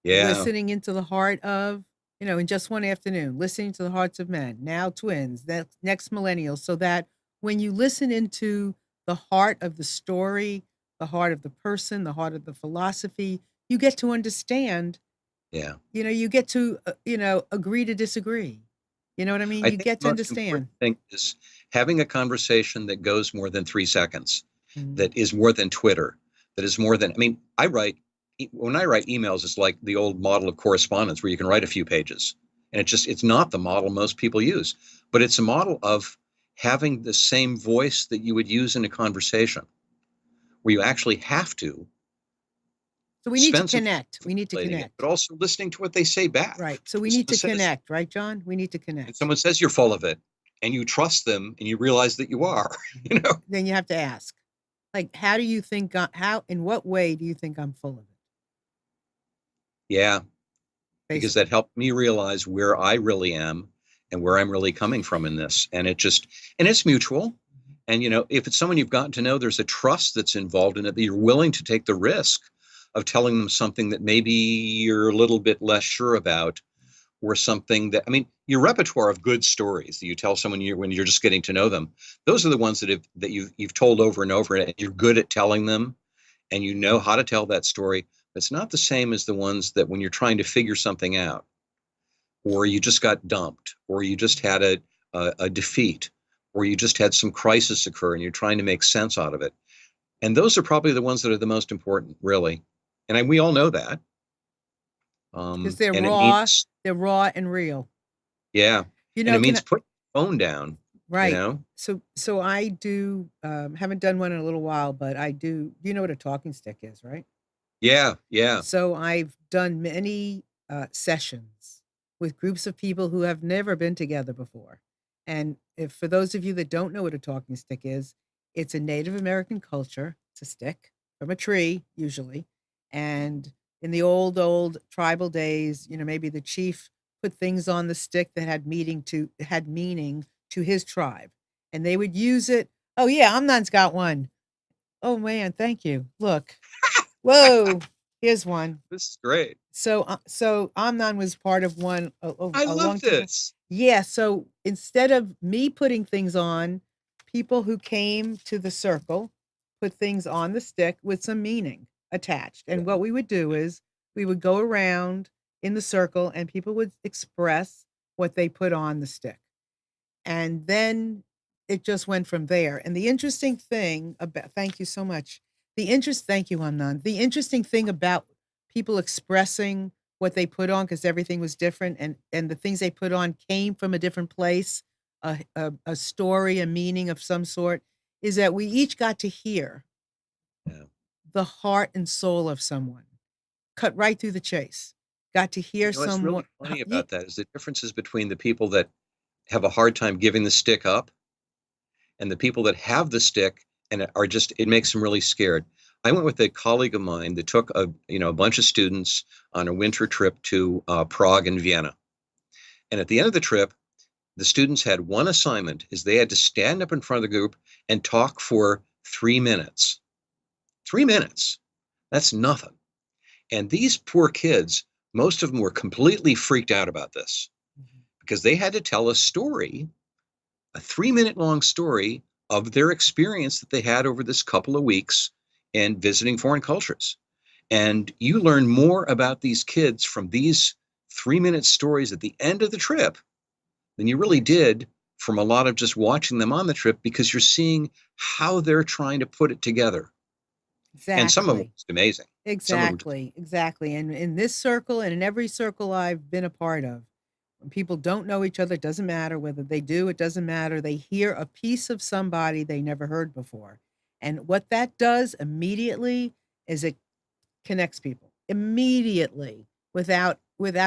Yeah. Listening into the heart of, in just one afternoon, listening to the hearts of men, now twins, next millennials, so that when you listen into the heart of the story, the heart of the person, the heart of the philosophy, you get to understand. Yeah. You get to, agree to disagree. You know what I mean? You get to understand. The thing is having a conversation that goes more than 3 seconds, that is more than Twitter, that is more than, when I write emails, it's like the old model of correspondence where you can write a few pages. And it's not the model most people use, but it's a model of having the same voice that you would use in a conversation where you actually have to. So we need to connect. We need to connect. But also listening to what they say back. Right. So we need to connect, right, John? We need to connect. And someone says you're full of it and you trust them and you realize that you are, Then you have to ask, like, how do you think, in what way do you think I'm full of it? Yeah. Because that helped me realize where I really am and where I'm really coming from in this. And it's mutual. And, if it's someone you've gotten to know, there's a trust that's involved in it, that you're willing to take the risk of telling them something that maybe you're a little bit less sure about, or something that, your repertoire of good stories that you tell someone when you're just getting to know them, those are the ones that you've told over and over, and you're good at telling them, and you know how to tell that story. It's not the same as the ones that when you're trying to figure something out, or you just got dumped, or you just had a defeat, or you just had some crisis occur and you're trying to make sense out of it. And those are probably the ones that are the most important, really. And we all know that. Because And it means, they're raw and real. yeah, You and know, it means put the phone down, you right. know? So I do, haven't done one in a little while, but I do, you know what a talking stick is, right? Yeah, yeah. So I've done many sessions with groups of people who have never been together before. And if for those of you that don't know what a talking stick is, it's a Native American culture. It's a stick from a tree, usually. And in the old tribal days, maybe the chief put things on the stick that had meaning to his tribe. And they would use it. Oh yeah, Amnan's got one. Oh man, thank you. Look. Whoa, here's one. This is great. So Amnon was part of one I a love long time. this. Yeah, so instead of me putting things on, people who came to the circle put things on the stick with some meaning attached. And what we would do is we would go around in the circle and people would express what they put on the stick. And then it just went from there. And the interesting thing about, thank you so much. Thank you, Amnon. The interesting thing about people expressing what they put on, because everything was different, and the things they put on came from a different place, a story, a meaning of some sort, is that we each got to hear Yeah. the heart and soul of someone, cut right through the chase. Got to hear What's really someone. funny about that is the differences between the people that have a hard time giving the stick up and the people that have the stick and are just, it makes them really scared. I went with a colleague of mine that took a bunch of students on a winter trip to Prague and Vienna. And at the end of the trip, the students had one assignment: is they had to stand up in front of the group and talk for 3 minutes. 3 minutes. That's nothing. And these poor kids, most of them were completely freaked out about this because they had to tell a 3 minute long story of their experience that they had over this couple of weeks in visiting foreign cultures. And you learn more about these kids from these 3 minute stories at the end of the trip than you really did from a lot of just watching them on the trip, because you're seeing how they're trying to put it together. And some of them Exactly. are amazing. Exactly. And in this circle and in every circle I've been a part of, when people don't know each other, it doesn't matter whether they do, it doesn't matter. They hear a piece of somebody they never heard before. And what that does immediately is it connects people immediately without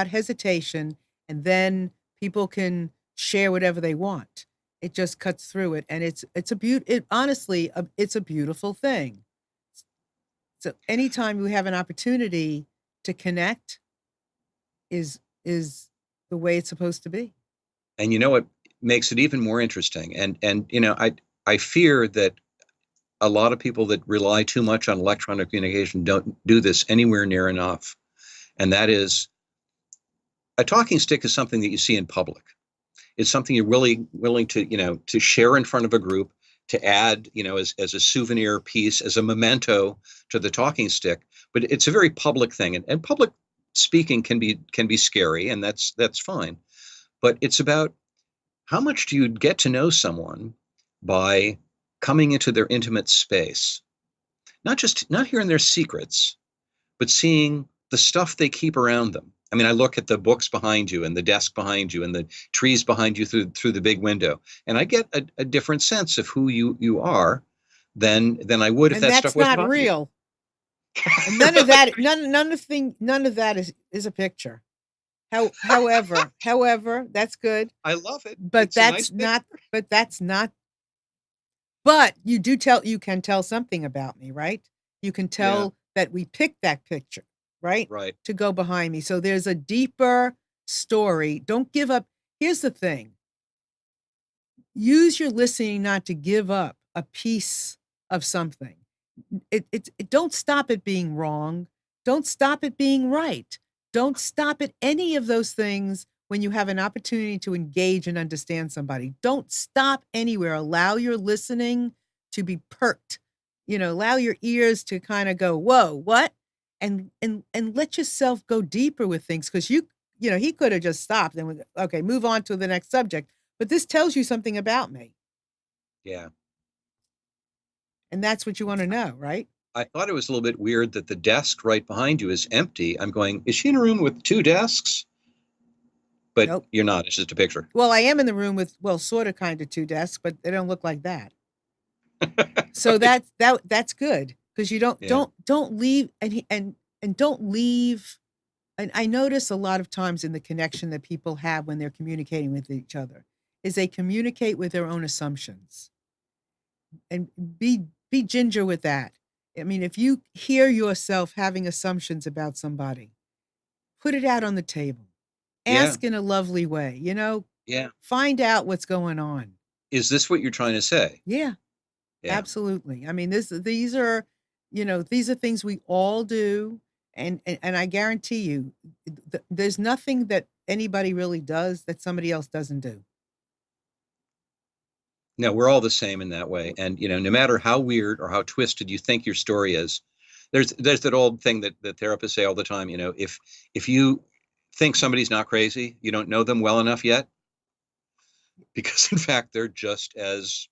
hesitation. And then people can share whatever they want. It just cuts through it. And it's a beautiful thing. So anytime we have an opportunity to connect is the way it's supposed to be. And you know what makes it even more interesting? And I fear that a lot of people that rely too much on electronic communication don't do this anywhere near enough. And that is, a talking stick is something that you see in public. It's something you're really willing to share in front of a group, to add, as a souvenir piece, as a memento to the talking stick. But it's a very public thing, and public speaking can be scary, and that's fine. But it's about how much do you get to know someone by coming into their intimate space, not hearing their secrets, but seeing the stuff they keep around them. I mean, I look at the books behind you and the desk behind you and the trees behind you through the big window, and I get a different sense of who you are than I would if And that stuff that's wasn't not behind you. real. And none of that, none of that is a picture. However, that's good. I love it. But It's a nice that's not, but you can tell something about me, right? You can Yeah, tell that we picked that picture, right? right. To go behind me. So there's a deeper story. Don't give up. Here's the thing. Use your listening not to give up a piece of something. Don't stop it being wrong. Don't stop it being right. Don't stop at any of those things when you have an opportunity to engage and understand somebody. Don't stop anywhere. Allow your listening to be perked. Allow your ears to kind of go, whoa, what? And let yourself go deeper with things, because he could have just stopped and was okay, move on to the next subject. But this tells you something about me. Yeah. And that's what you want to know, right? I thought it was a little bit weird that the desk right behind you is empty. I'm going, is she in a room with two desks? But Nope. you're not. It's just a picture. Well, I am in the room with, well, sort of kind of two desks, but they don't look like that. So Right. that's good, because you Yeah. don't leave, and don't leave. And I notice a lot of times in the connection that people have when they're communicating with each other is they communicate with their own assumptions, and be ginger with that. I mean, if you hear yourself having assumptions about somebody, put it out on the table. Yeah. Ask in a lovely way, Yeah. find out what's going on. Is this what you're trying to say? Yeah, Yeah. absolutely. I mean, these are, these are things we all do, and I guarantee you, there's nothing that anybody really does that somebody else doesn't do. No, we're all the same in that way. And no matter how weird or how twisted you think your story is, there's that old thing that therapists say all the time. If you think somebody's not crazy, you don't know them well enough yet, because in fact they're just as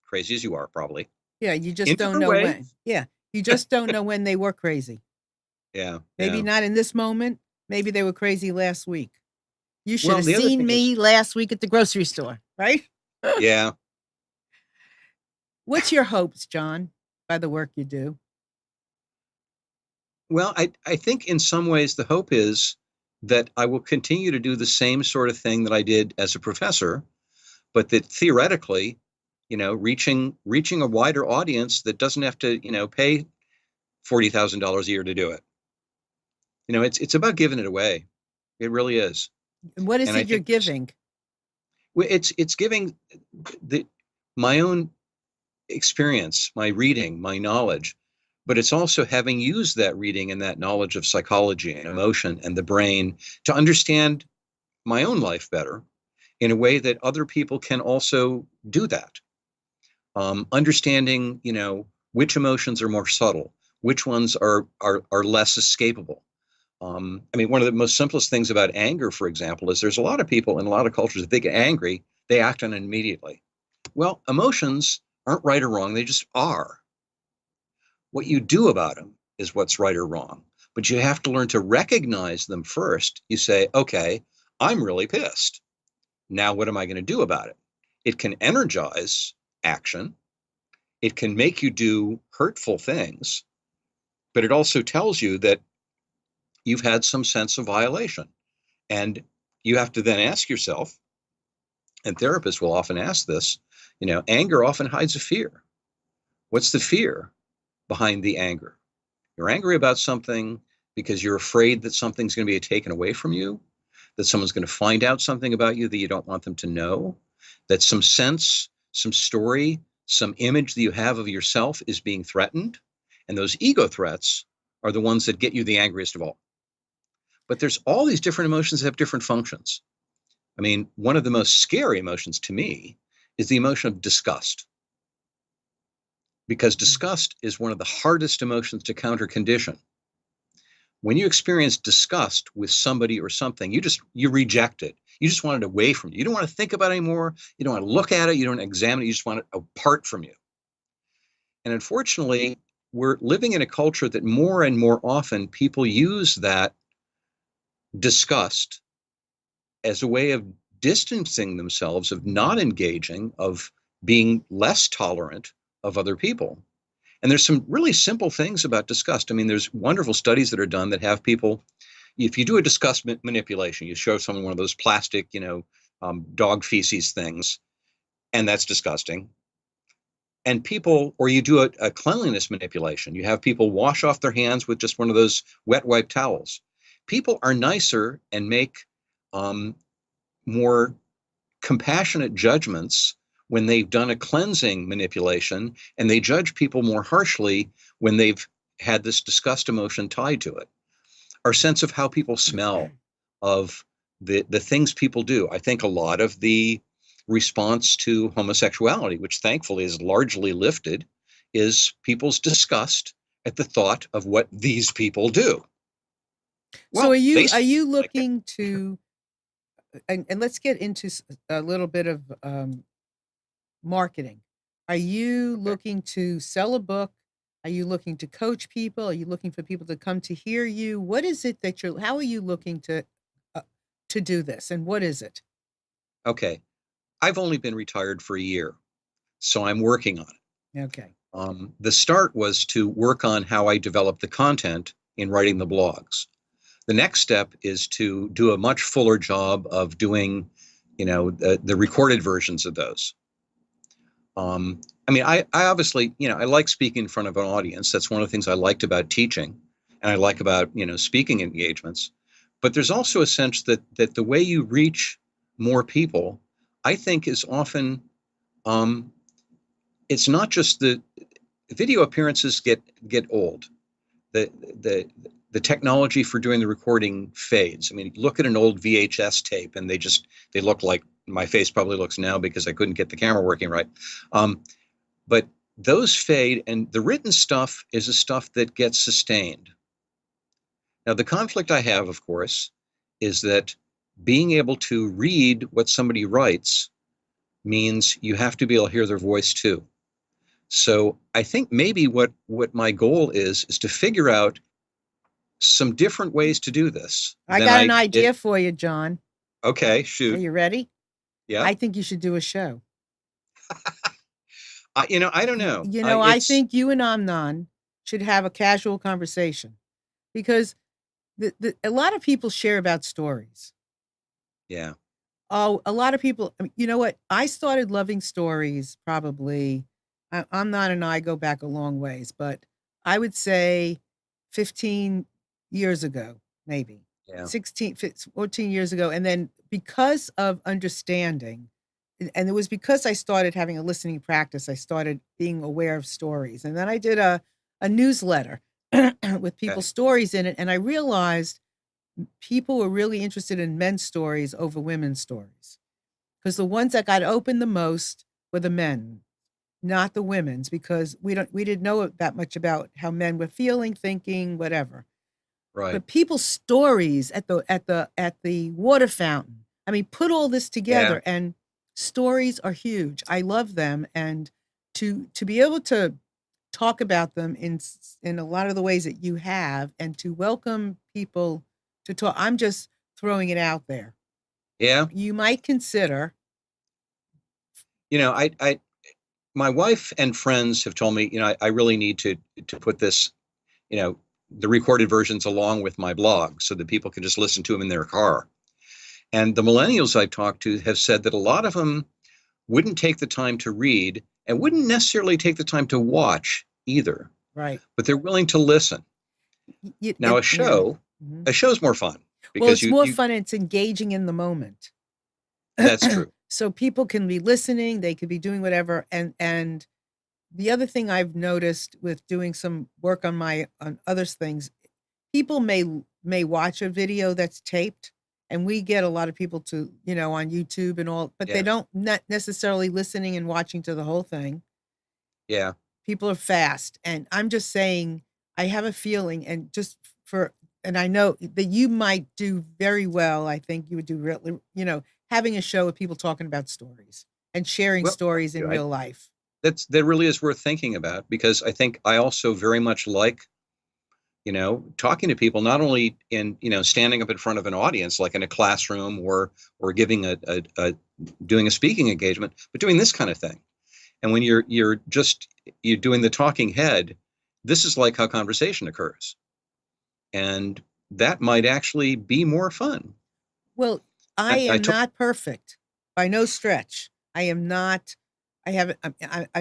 crazy as you are, probably Yeah, you in just don't different know ways. when. Yeah, you just don't know when they were crazy. Yeah, Maybe yeah. not in this moment. Maybe they were crazy last week. You should Well, have the other seen thing is, me last week at the grocery store, right? yeah. What's your hopes, John, by the work you do? Well, I think in some ways the hope is that I will continue to do the same sort of thing that I did as a professor, but that theoretically, reaching a wider audience that doesn't have to, pay $40,000 a year to do it. It's about giving it away. It really is. And what is And I it you're think there's giving? it's giving the my own experience, my reading, my knowledge, but it's also having used that reading and that knowledge of psychology and emotion and the brain to understand my own life better in a way that other people can also do that. Understanding, which emotions are more subtle, which ones are less escapable. I mean, one of the most simplest things about anger, for example, is there's a lot of people in a lot of cultures, if they get angry, they act on it immediately. Well, emotions aren't right or wrong, they just are. What you do about them is what's right or wrong. But you have to learn to recognize them first. You say, okay, I'm really pissed. Now, what am I going to do about it? It can energize action, it can make you do hurtful things, but it also tells you that you've had some sense of violation. And you have to then ask yourself, and therapists will often ask this, anger often hides a fear. What's the fear behind the anger? You're angry about something because you're afraid that something's going to be taken away from you, that someone's going to find out something about you that you don't want them to know, that some sense, some story, some image that you have of yourself is being threatened. And those ego threats are the ones that get you the angriest of all. But there's all these different emotions that have different functions. I mean, one of the most scary emotions to me is the emotion of disgust, because disgust is one of the hardest emotions to counter condition. When you experience disgust with somebody or something, you reject it. You just want it away from you. You don't want to think about it anymore. You don't want to look at it. You don't examine it. You just want it apart from you. And unfortunately, we're living in a culture that more and more often people use that disgust as a way of distancing themselves, of not engaging, of being less tolerant of other people. And there's some really simple things about disgust. I mean, there's wonderful studies that are done that have people, if you do a disgust manipulation, you show someone one of those plastic, dog feces things, and that's disgusting. And people, or you do a cleanliness manipulation, you have people wash off their hands with just one of those wet wipe towels. People are nicer and make more compassionate judgments when they've done a cleansing manipulation, and they judge people more harshly when they've had this disgust emotion tied to it. Our sense of how people smell, of the things people do. I think a lot of the response to homosexuality, which thankfully is largely lifted, is people's disgust at the thought of what these people do. So Well, they are you like it. looking to, and let's get into a little bit of marketing. Are you looking to sell a book? Are you looking to coach people? Are you looking for people to come to hear you? What is it that how are you looking uh, to do this? And what is it? Okay. I've only been retired for a year, so I'm working on it. Okay. The start was to work on how I develop the content in writing the blogs. The next step is to do a much fuller job of doing, the recorded versions of those. I mean, I obviously, I like speaking in front of an audience. That's one of the things I liked about teaching, and I like about, speaking engagements. But there's also a sense that the way you reach more people, I think, is often, it's not just the video appearances get old. The the the technology for doing the recording fades. I mean, look at an old VHS tape, and they look like my face probably looks now because I couldn't get the camera working right. But those fade, and the written stuff is the stuff that gets sustained. Now, the conflict I have, of course, is that being able to read what somebody writes means you have to be able to hear their voice too. So I think maybe what my goal is to figure out some different ways to do this. I got an idea for you, John. Okay, Are shoot. you ready? Yeah. I think you should do a show. I don't know. I think you and Amnon should have a casual conversation because a lot of people share about stories. Yeah. Oh, a lot of people, you know what? I started loving stories probably, Amnon and I go back a long ways, but I would say 15 years ago, maybe Yeah. 16, 14 years ago. And then because of understanding, and it was because I started having a listening practice, I started being aware of stories. And then I did a newsletter with people's stories in it. And I realized people were really interested in men's stories over women's stories because the ones that got opened the most were the men, not the women's, because we didn't know that much about how men were feeling, thinking, whatever. Right. But people's stories at the water fountain. I mean, put all this together, and stories are huge. I love them, and to be able to talk about them in a lot of the ways that you have, and to welcome people to talk. I'm just throwing it out there. Yeah. You might consider. I my wife and friends have told me, I really need to put this, the recorded versions along with my blog so that people can just listen to them in their car. And the millennials I've talked to have said that a lot of them wouldn't take the time to read and wouldn't necessarily take the time to watch either. Right. But they're willing to listen. Now, a show's more fun. Because it's more fun and it's engaging in the moment. That's true. So people can be listening, they could be doing whatever. And the other thing I've noticed with doing some work on other things, people may watch a video that's taped, and we get a lot of people to, on YouTube and all, but they don't not necessarily listening and watching to the whole thing. Yeah. People are fast. And I'm just saying, I have a feeling, and and I know that you might do very well. I think you would do really, having a show with people talking about stories and sharing stories in real life. That really is worth thinking about, because I think I also very much like, talking to people, not only in, standing up in front of an audience, like in a classroom or giving doing a speaking engagement, but doing this kind of thing. And when you're doing the talking head, this is like how conversation occurs. And that might actually be more fun. Well, I am not perfect by no stretch. I am not. I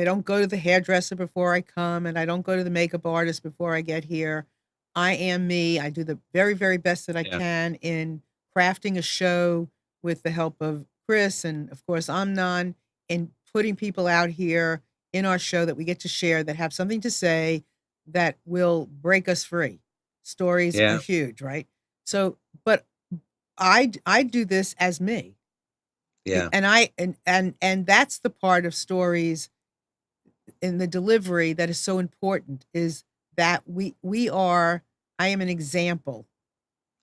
don't go to the hairdresser before I come, and I don't go to the makeup artist before I get here. I am me. I do the very, very best that I can in crafting a show with the help of Chris and, of course, Amnon, and putting people out here in our show that we get to share, that have something to say, that will break us free. Stories are huge, right? So, but I do this as me. Yeah. And that's the part of stories in the delivery that is so important, is that I am an example.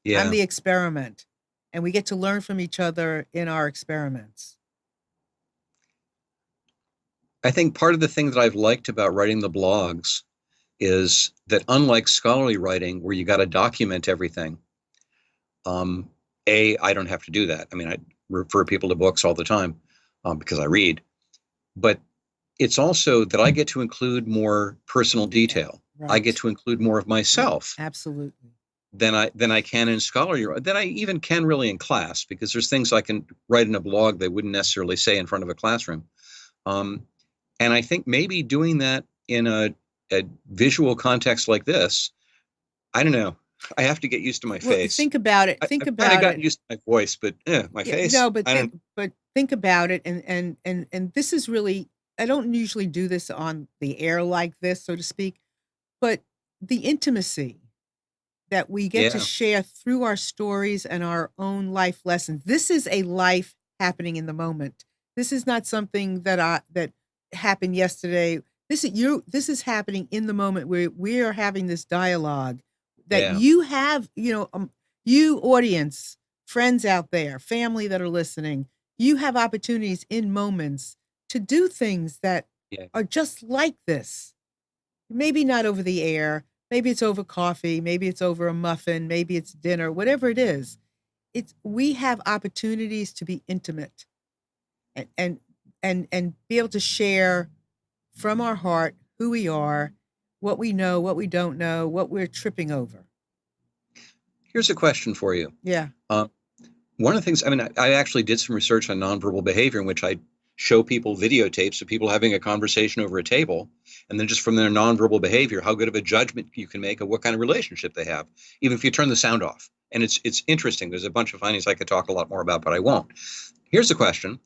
Yeah. I'm the experiment, and we get to learn from each other in our experiments. I think part of the thing that I've liked about writing the blogs is that unlike scholarly writing, where you got to document everything, um, I don't have to do that. I mean, I refer people to books all the time because I read, but it's also that I get to include more personal detail. I get Right. to include more of myself Absolutely. than I can in scholarly, than I even can really in class, because there's things I can write in a blog they wouldn't necessarily say in front of a classroom. Um, and I think maybe doing that in a visual context like this, I don't know. I have to get used to my Well, face. think about it. Think I've kind of about gotten it. used to my voice, but my Yeah, face, no, but I don't. think about it, and this is really, I don't usually do this on the air like this, so to speak, but the intimacy that we get to Yeah, share through our stories and our own life lessons. This is a life happening in the moment. This is not something that happened yesterday. This is happening in the moment where we are having this dialogue that yeah, you have, you audience, friends out there, family that are listening, you have opportunities in moments to do things that yeah, are just like this. Maybe not over the air, maybe it's over coffee, maybe it's over a muffin, maybe it's dinner, whatever it is. It's we have opportunities to be intimate and and be able to share from our heart who we are, what we know, what we don't know, what we're tripping over. Here's a question for you. Yeah. Um, One of the things, I mean, I actually did some research on nonverbal behavior in which I show people videotapes of people having a conversation over a table, and then just from their nonverbal behavior, how good of a judgment you can make of what kind of relationship they have, even if you turn the sound off. And it's interesting. There's a bunch of findings I could talk a lot more about, but I won't. Here's the question.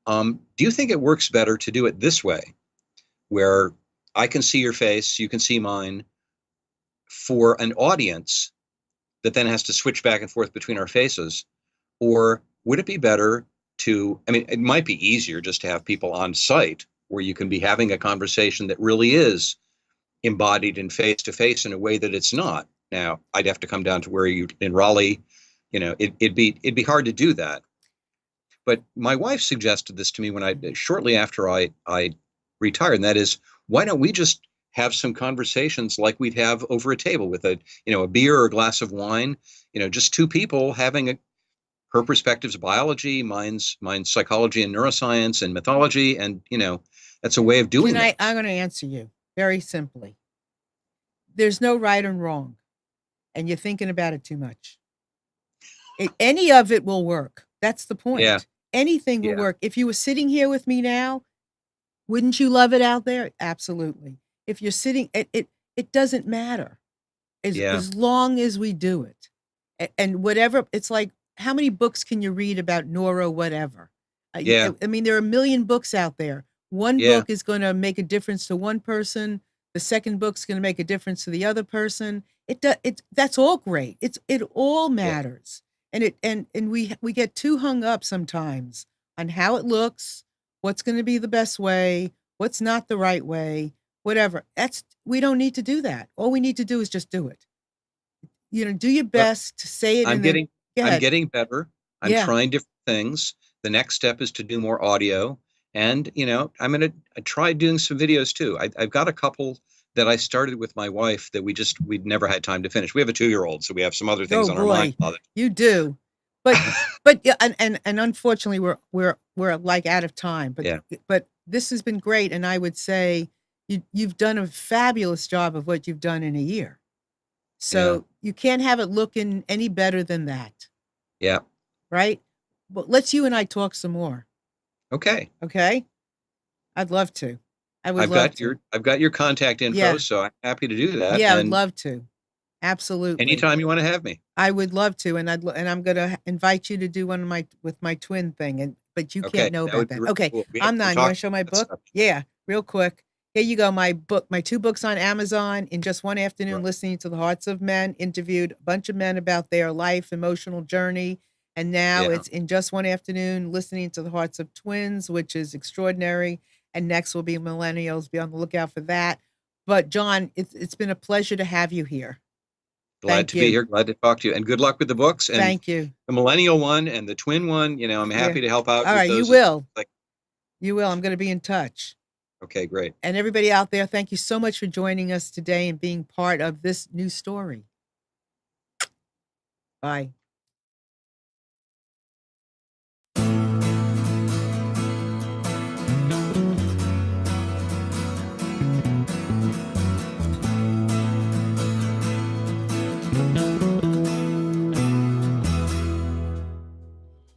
Do you think it works better to do it this way, where I can see your face, you can see mine, for an audience that then has to switch back and forth between our faces? Or would it be better to, I mean, it might be easier just to have people on site where you can be having a conversation that really is embodied in face to face in a way that it's not. Now, I'd have to come down to where you in Raleigh, it'd be hard to do that. But my wife suggested this to me when I shortly after I retired, and that is, why don't we just have some conversations like we'd have over a table with a beer or a glass of wine, just two people having her perspective's biology, mine's psychology and neuroscience and mythology, and that's a way of doing Can that. I'm going to answer you very simply. There's no right and wrong, and you're thinking about it too much. Any of it will work. That's the Yeah, point. Anything will yeah, work. If you were sitting here with me now, wouldn't you love it out there? Absolutely. If you're sitting, it doesn't matter yeah, as long as we do it. And whatever, it's like, how many books can you read about neuro whatever? yeah, I mean, there are a million books out there. One yeah, book is going to make a difference to one person. The second book's going to make a difference to the other person. That's all great. It all yeah. matters. And we get too hung up sometimes on how it looks, what's going to be the best way, what's not the right way, whatever. We don't need to do that. All we need to do is just do it. Do your Well, best to say it I'm and then getting go I'm ahead. getting better. I'm Yeah. trying different things. The next step is to do more audio, and I'm gonna try doing some videos too. I've got a couple that I started with my wife that we'd never had time to finish. We have a 2-year-old, so we have some other things Oh on our mind. boy, you do. But yeah, and unfortunately we're like out of time. But Yeah, but this has been great, and I would say you've done a fabulous job of what you've done in a year. yeah, So you can't have it looking any better than that, yeah. right? But let's you and I talk some more, Okay. okay? I'd love to. I would I've love got to. your contact info, Yeah, so I'm happy to do that. yeah, I would And love to. Absolutely. anytime you want to have me. I would love to, and I'm gonna invite you to do one of my with my twin thing, but you Okay, can't know that about would be that. really Okay, cool. We have I'm to not. You talk wanna show my about that book? stuff. Yeah, real quick. Here you go. My book, my 2 books on Amazon. In just one afternoon, Right. listening to the hearts of men, interviewed a bunch of men about their life, emotional journey, and now Yeah. it's in just one afternoon, listening to the hearts of twins, which is extraordinary. And next will be millennials. Be on the lookout for that. But John, it's been a pleasure to have you here. Glad Thank to be you. here. Glad to talk to you. And good luck with the books and Thank you. the millennial one and the twin one. I'm Yeah. happy to help out All with right, you those. will. Like, You will. I'm going to be in touch. Okay, great. And everybody out there, thank you so much for joining us today and being part of this new story. Bye.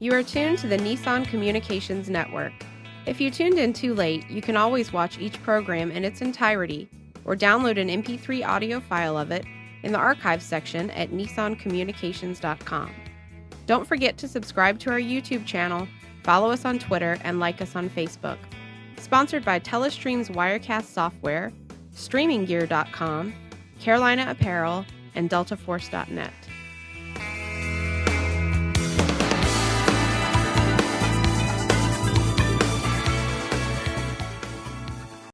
You are tuned to the Nissan Communications Network. If you tuned in too late, you can always watch each program in its entirety or download an MP3 audio file of it in the archives section at nissancommunications.com. Don't forget to subscribe to our YouTube channel, follow us on Twitter, and like us on Facebook. Sponsored by Telestream's Wirecast software, StreamingGear.com, Carolina Apparel, and DeltaForce.net.